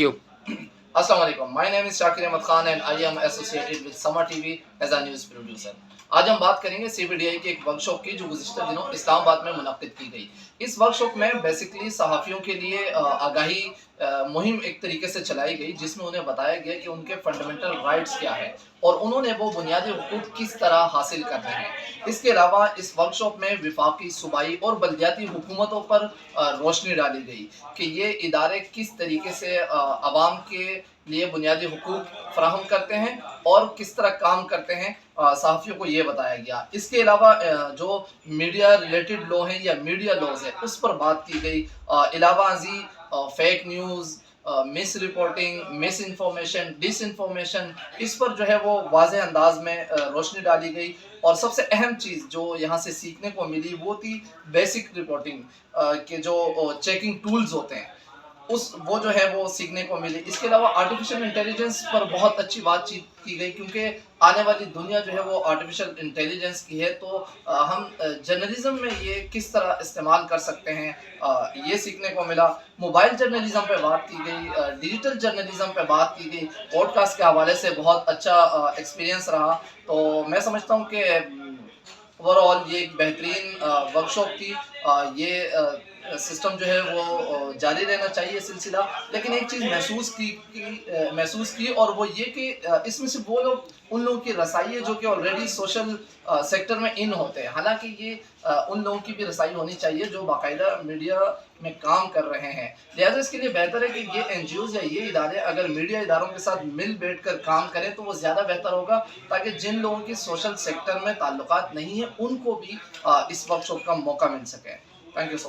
you. Assalamualaikum. My name is Shakir Ahmed Khan and I am associated with Sama TV as a news producer. आज हम बात करेंगे CBDI की एक workshop की जो गुज़िश्ता दिनों इस्लामाबाद में मुनक्किद की गई। इस वर्कशॉप में बेसिकली सहाफ़ियों के लिए आगाही मुहिम एक तरीके से चलाई गई जिसमें उन्हें बताया गया कि उनके फंडामेंटल राइट्स क्या है और उन्होंने वो बुनियादी हुकूक किस तरह हासिल करने हैं। इसके अलावा इस वर्कशॉप में विफाकी, सूबाई और बल्दियाती हुकूमतों पर रोशनी डाली गई कि ये इदारे किस तरीके से आवाम के लिए बुनियादी हुकूक फराहम करते हैं और किस तरह काम करते हैं, सहाफ़ियों को ये बताया गया। इसके अलावा जो मीडिया रिलेटेड लॉ हैं या मीडिया लॉज है उस पर बात की गई। अलावा अजी fake news, misreporting, misinformation, disinformation, इस पर जो है वो वाज़ेह अंदाज में रोशनी डाली गई। और सबसे अहम चीज़ जो यहाँ से सीखने को मिली वो थी बेसिक रिपोर्टिंग के जो चेकिंग टूल्स होते हैं वो जो है वो सीखने को मिली। इसके अलावा आर्टिफिशियल इंटेलिजेंस पर बहुत अच्छी बातचीत की गई क्योंकि आने वाली दुनिया जो है वो आर्टिफिशियल इंटेलिजेंस की है, तो हम जर्नलिज्म में ये किस तरह इस्तेमाल कर सकते हैं, ये सीखने को मिला। मोबाइल जर्नलिज्म पे बात की गई, डिजिटल जर्नलिज्म पे बात की गई। पॉडकास्ट के हवाले से बहुत अच्छा एक्सपीरियंस रहा। तो मैं समझता हूँ कि ओवरऑल ये एक बेहतरीन वर्कशॉप थी। ये सिस्टम जो है वो जारी रहना चाहिए सिलसिला। लेकिन एक चीज़ महसूस की और वो ये कि इसमें से वो लोग उन लोगों की रसाई है जो कि ऑलरेडी सोशल सेक्टर में इन होते हैं। हालांकि ये उन लोगों की भी रसाई होनी चाहिए जो बाकायदा मीडिया में काम कर रहे हैं। लिहाजा इसके लिए बेहतर है कि ये एनजीओज या ये इदारे अगर मीडिया इदारों के साथ मिल बैठ कर काम करें तो वो ज़्यादा बेहतर होगा, ताकि जिन लोगों की सोशल सेक्टर में ताल्लुकात नहीं है उनको भी इस वर्कशॉप का मौका मिल सके। Thank you so much.